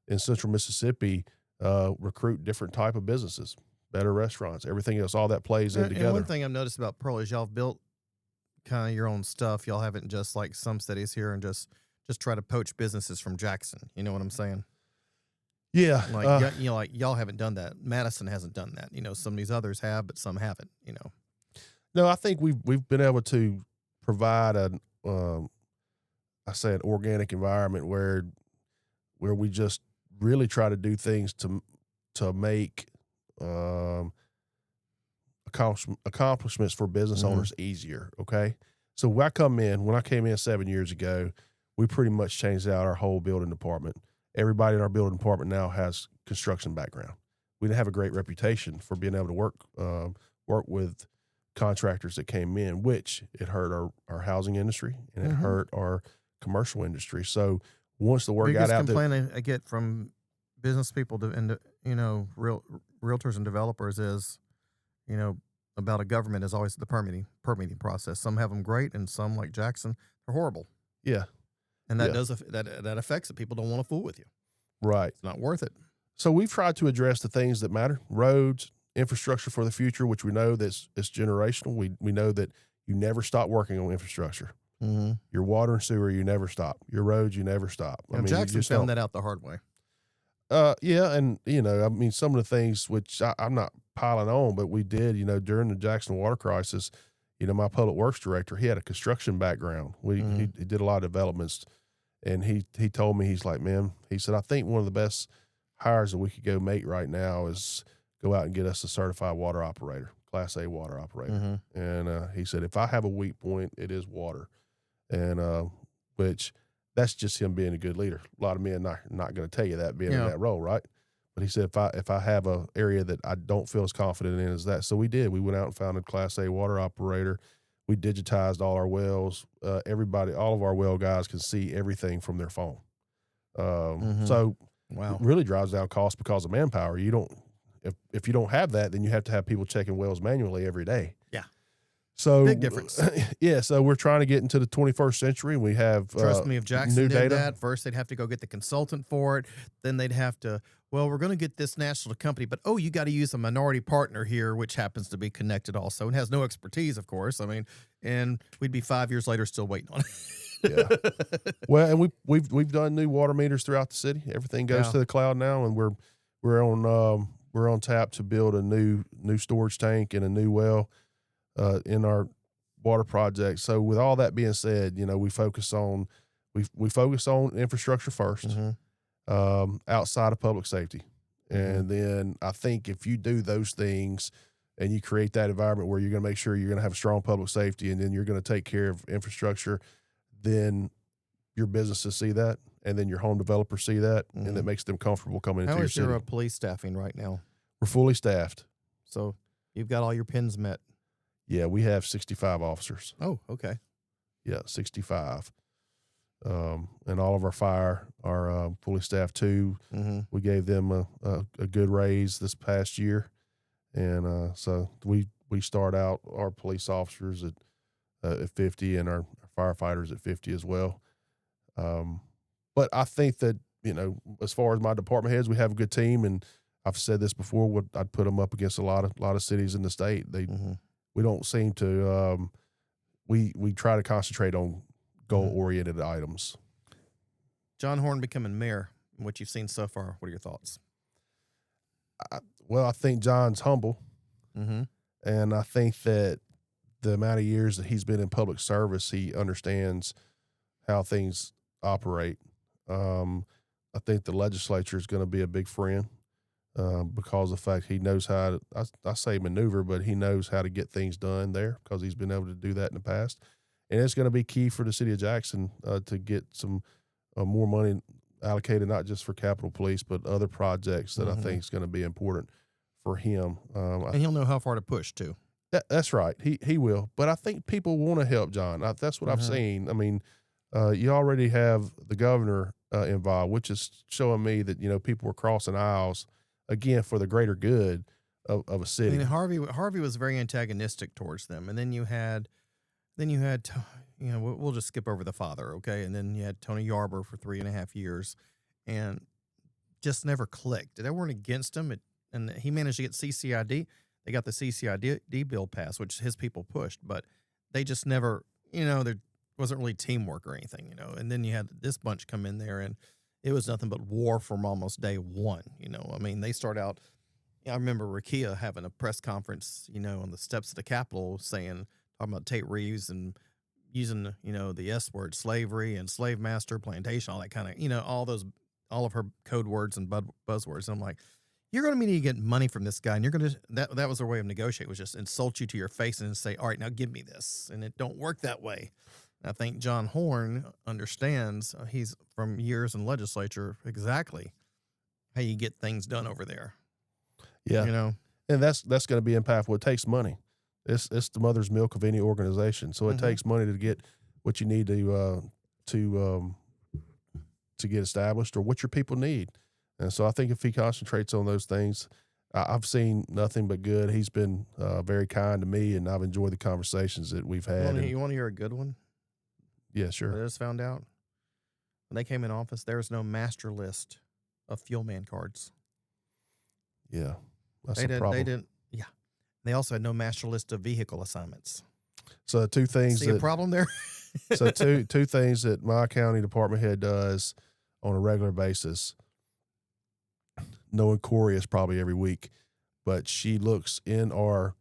in Central Mississippi recruit different type of businesses, better restaurants, everything else, all that plays in together. And one thing I've noticed about Pearl is y'all have built kind of your own stuff. Y'all haven't just like some cities here and just try to poach businesses from Jackson. You know what I'm saying? Yeah. Like like y'all haven't done that. Madison hasn't done that. Some of these others have, but some haven't. No, I think we've been able to provide I say an organic environment where we just really try to do things to make accomplishments for business Mhm. owners easier. Okay, so when I came in 7 years ago, we pretty much changed out our whole building department. Everybody in our building department now has construction background. We didn't have a great reputation for being able to work with contractors that came in, which it hurt our housing industry and it Mhm. hurt our commercial industry. So once the word got Biggest out that complaint I get from business people and realtors and developers is, about a government is always the permitting process. Some have them great, and some like Jackson are horrible, yeah, and that yeah, that affects it. People don't want to fool with you. right. It's not worth it. So we've tried to address the things that matter: roads, infrastructure for the future, which we know that's it's generational. We know that you never stop working on infrastructure. Mm-hmm. Your water and sewer, you never stop. Your roads, you never stop. I mean, you Jackson just found don't. that out the hard way. Yeah, and I mean, some of the things which I'm not piling on, but we did, during the Jackson water crisis. My public works director, he had a construction background. He did a lot of developments, and he told me, he's like, man, he said, I think one of the best hires that we could go make right now is go out and get us a certified water operator, Class A water operator. Mm-hmm. And he said, if I have a weak point, it is water, and which that's just him being a good leader. A lot of men not going to tell you that being in Yeah. that role, right? But he said, if I have a area that I don't feel as confident in as that, so we did. We went out and found a Class A water operator. We digitized all our wells. All of our well guys can see everything from their phone. Mhm. So Wow. it really drives down costs because of manpower. You don't, if you don't have that, then you have to have people checking wells manually every day. Yeah. So Big difference. Yeah. So we're trying to get into the 21st century. We have Trust me, if Jackson new did data. that, first they'd have to go get the consultant for it. Then they'd have to, well, we're going to get this national company, but you got to use a minority partner here, which happens to be connected also and has no expertise, of course. I mean, and we'd be 5 years later still waiting on it. Yeah. Well, and we've done new water meters throughout the city. Everything goes Yeah. to the cloud now, and we're on tap to build a new storage tank and a new well in our water project. So with all that being said, we focus on infrastructure first, Mhm. outside of public safety, Mhm. and then I think if you do those things and you create that environment where you're going to make sure you're going to have strong public safety, and then you're going to take care of infrastructure, then your businesses see that, and then your home developers see that, and that Mhm. makes them comfortable coming into How your is city. your police staffing right now? We're fully staffed. So you've got all your pins met. Yeah, we have 65 officers. Oh, okay. Yeah, 65. And all of our fire are fully staffed too. Mm-hmm. We gave them a good raise this past year, and so we start out our police officers at 50 and our firefighters at 50 as well. But I think that as far as my department heads, we have a good team, and I've said this before. I'd put them up against a lot of cities in the state. Mm-hmm. We don't seem to. We try to concentrate on goal-oriented items. John Horn becoming mayor, what you've seen so far, what are your thoughts? I think John's humble, Mm-hmm. and I think that the amount of years that he's been in public service, he understands how things operate. I think the legislature is going to be a big friend because of the fact he knows how to, I say maneuver, but he knows how to get things done there because he's been able to do that in the past. And it's going to be key for the city of Jackson to get some more money allocated, not just for Capitol Police, but other projects that I think is going to be important for him. And he'll know how far to push too. That's right. He will. But I think people want to help John. That's what I've seen. I mean, you already have the governor involved, which is showing me that, people were crossing aisles, again, for the greater good of a I city. mean, Harvey was very antagonistic towards them. And then you had, we'll just skip over the father, okay? And then you had Tony Yarber for 3.5 years and just never clicked. They weren't against him. And he managed to get CCID. They got the CCID bill passed, which his people pushed, but they just never, there wasn't really teamwork or anything, And then you had this bunch come in there, and it was nothing but war from almost day one. I mean, they start out. I remember Rakia having a press conference, on the steps of the Capitol, talking about Tate Reeves and using, the S word, slavery and slave master, plantation, all that kind of, all of her code words and buzzwords. And I'm like, you're going to need to get money from this guy, and you're going to that was their way of negotiate, was just insult you to your face and say, all right, now give me this, and it don't work that way. And I think John Horn understands. He's from years in legislature, exactly how you get things done over there. Yeah, and that's going to be impactful. It takes money. It's the mother's milk of any organization. So it takes money to get what you need to get established, or what your people need. And so I think if he concentrates on those things, I've seen nothing but good. He's been very kind to me, and I've enjoyed the conversations that we've had. You want to hear a good one? Yeah, sure. I just found out when they came in office, there was no master list of fuel man cards. Yeah, that's a problem. They didn't. Yeah, they also had no master list of vehicle assignments. So two things. See a problem there? So two things that my county department head does on a regular basis. Knowing Corey is probably every week, but she looks in our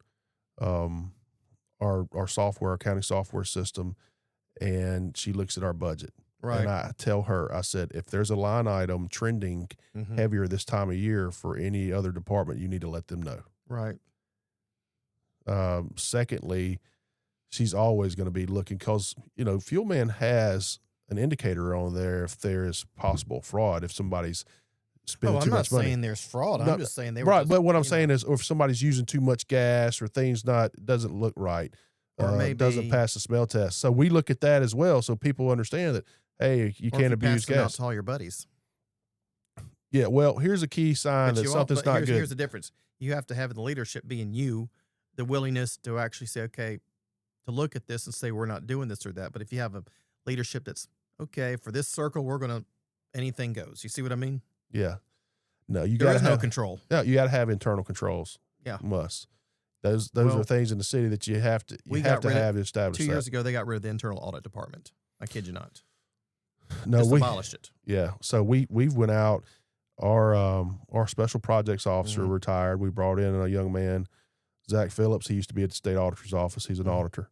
software, our county software system, and she looks at our budget. Right. And I tell her, I said, if there's a line item trending heavier this time of year for any other department, you need to let them know. Right. Secondly, she's always going to be looking, because, Fuel Man has an indicator on there if there is possible fraud, if somebody's spending too much money. I'm not saying there's fraud. I'm just saying they were right. just, but what I'm saying is, or if somebody's using too much gas, or things doesn't look right, or maybe doesn't pass the smell test. So we look at that as well, so people understand that, hey, you can't abuse gas. Out to all your buddies. Yeah. Well, here's a key sign that something's not good. Here's the difference. You have to have the leadership being you, the willingness to actually say, okay, to look at this and say, we're not doing this or that. But if you have a leadership that's, okay, for this circle, anything goes. You see what I mean? Yeah. No, there is no control. No, you got to have internal controls. Yeah. Must. Those are things in the city that you have to have to establish. 2 years ago, they got rid of the internal audit department. I kid you not. No, just abolished it. Yeah. So we went out. Our special projects officer retired. We brought in a young man, Zach Phillips. He used to be at the state auditor's office. He's an auditor.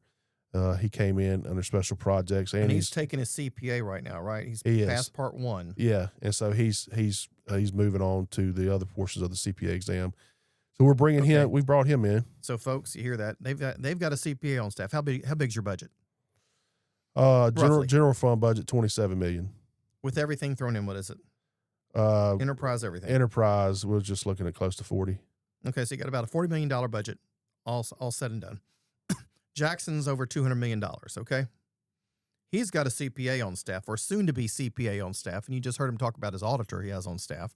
He came in under special projects, and he's taking his CPA right now, right? He's passed part 1. Yeah, and so he's moving on to the other portions of the CPA exam. So we're bringing him. We brought him in. So folks, you hear that? They've got a CPA on staff. How big's your budget? General fund budget $27 million. With everything thrown in, what is it? Enterprise, everything. Enterprise, we're just looking at close to 40. Okay, so you got about a $40 million budget, all said and done. Jackson's over $200 million, okay? He's got a CPA on staff, or soon-to-be CPA on staff, and you just heard him talk about his auditor he has on staff.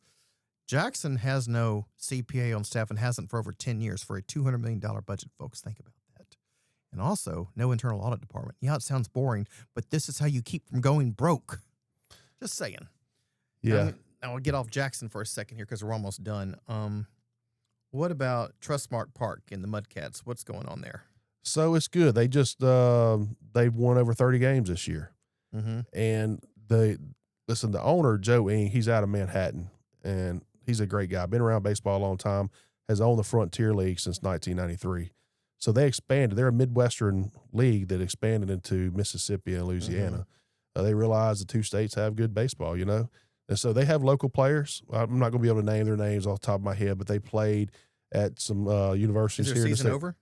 Jackson has no CPA on staff and hasn't for over 10 years for a $200 million budget, folks. Think about that. And also, no internal audit department. Yeah, it sounds boring, but this is how you keep from going broke. Just saying. Yeah. Now, I'll get off Jackson for a second here because we're almost done. What about Trustmark Park and the Mudcats? What's going on there? So it's good. They just they've won over 30 games this year. And the owner, Joe Ing, he's out of Manhattan, and he's a great guy. Been around baseball a long time, has owned the Frontier League since 1993. So they expanded. They're a Midwestern league that expanded into Mississippi and Louisiana. They realized the two states have good baseball, And so they have local players. I'm not going to be able to name their names off the top of my head, but they played at some universities here. Is their season over?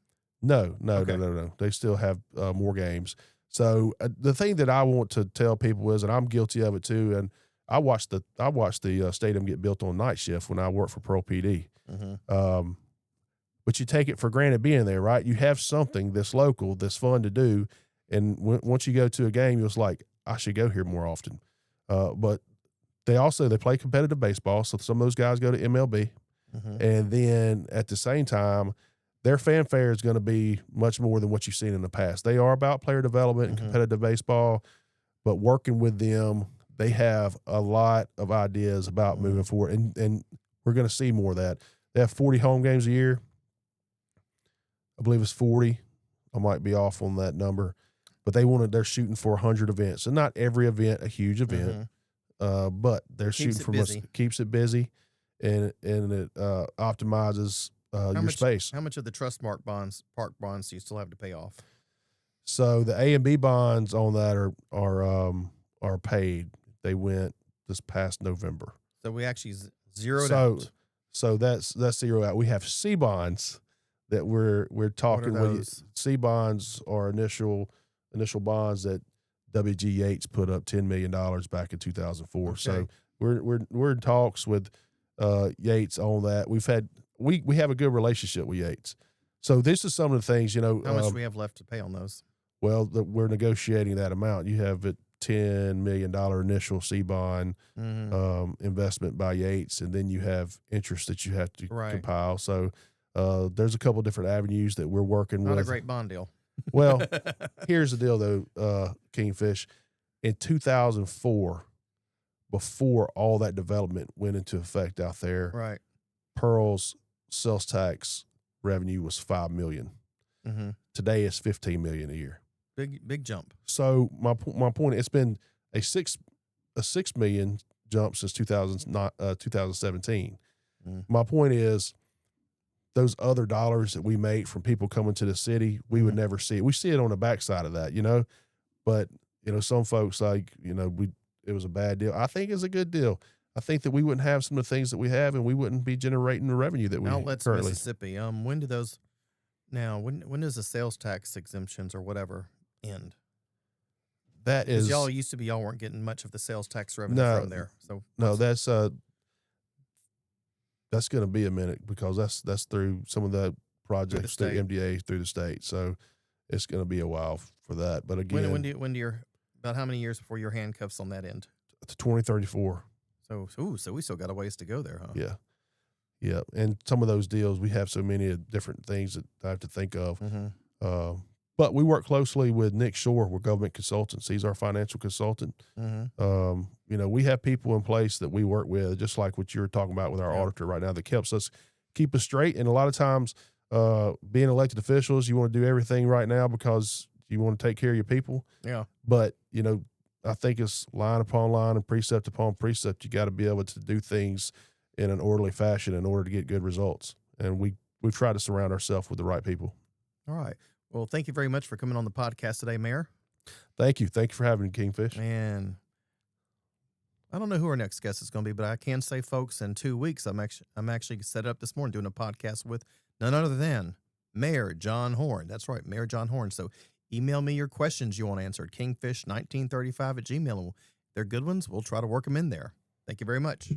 No. Okay. No. They still have more games. So the thing that I want to tell people is, and I'm guilty of it too, and I watched the stadium get built on night shift when I worked for Pearl PD. But you take it for granted being there, right? You have something that's local, that's fun to do, and once you go to a game, it's like, I should go here more often. But they play competitive baseball, so some of those guys go to MLB, and then at the same time, their fanfare is going to be much more than what you've seen in the past. They are about player development and competitive baseball, but working with them, they have a lot of ideas about moving forward, and we're going to see more of that. They have 40 home games a year. I believe it's 40. I might be off on that number, but they're shooting for 100 events, and not every event a huge event. but they're Keeps shooting it from busy. us. Keeps it busy, and it optimizes your space. How much of the trust park bonds do you still have to pay off? So the A and B bonds on that are paid. They went this past November. So we actually zeroed out. So that's zero out. We have C bonds that we're talking with. those? C bonds are initial bonds that W.G. Yates put up $10 million back in 2004. Okay. So we're in talks with Yates on that. We have a good relationship with Yates. So this is some of the things, How much do we have left to pay on those? well, we're negotiating that amount. You have a $10 million initial C bond investment by Yates, and then you have interest that you have to compile. So there's a couple different avenues that we're working with. Not a great bond deal. Well, here's the deal, though, Kingfish. In 2004, before all that development went into effect out there, Right. Pearl's sales tax revenue was $5 million. Mm-hmm. Today, it's $15 million a year. Big jump. So my point, it's been a $6 million jump since 2017. Mm. My point is, those other dollars that we make from people coming to the city, we would never see it. We see it on the backside of that, but some folks like, it was a bad deal. I think it's a good deal. I think that we wouldn't have some of the things that we have, and we wouldn't be generating the revenue that we Outlets currently. Mississippi. When do those? Now, when does the sales tax exemptions or whatever end? That Because is y'all weren't getting much of the sales tax revenue from there. So no, that's going to be a minute, because that's through some of the projects through MDA through the state. So it's going to be a while for that. But again, when do you about how many years before your handcuffs on that end? to 2034. So we still got a ways to go there, huh? Yeah. Yeah. And some of those deals, we have so many different things that I have to think of. Mm-hmm. But we work closely with Nick Shore. We're government consultants. He's our financial consultant. Mm-hmm. We have people in place that we work with, just like what you're talking about with our auditor right now, that keep us straight. And a lot of times, being elected officials, you want to do everything right now because you want to take care of your people. Yeah. But, I think it's line upon line and precept upon precept. You got to be able to do things in an orderly fashion in order to get good results. And we've tried to surround ourselves with the right people. All right. Well, thank you very much for coming on the podcast today, Mayor. Thank you. Thank you for having me, Kingfish. And I don't know who our next guest is going to be, but I can say, folks, in 2 weeks, I'm actually set up this morning doing a podcast with none other than Mayor John Horn. That's right, Mayor John Horn. So email me your questions you want answered, kingfish1935@gmail.com. If they're good ones, we'll try to work them in there. Thank you very much.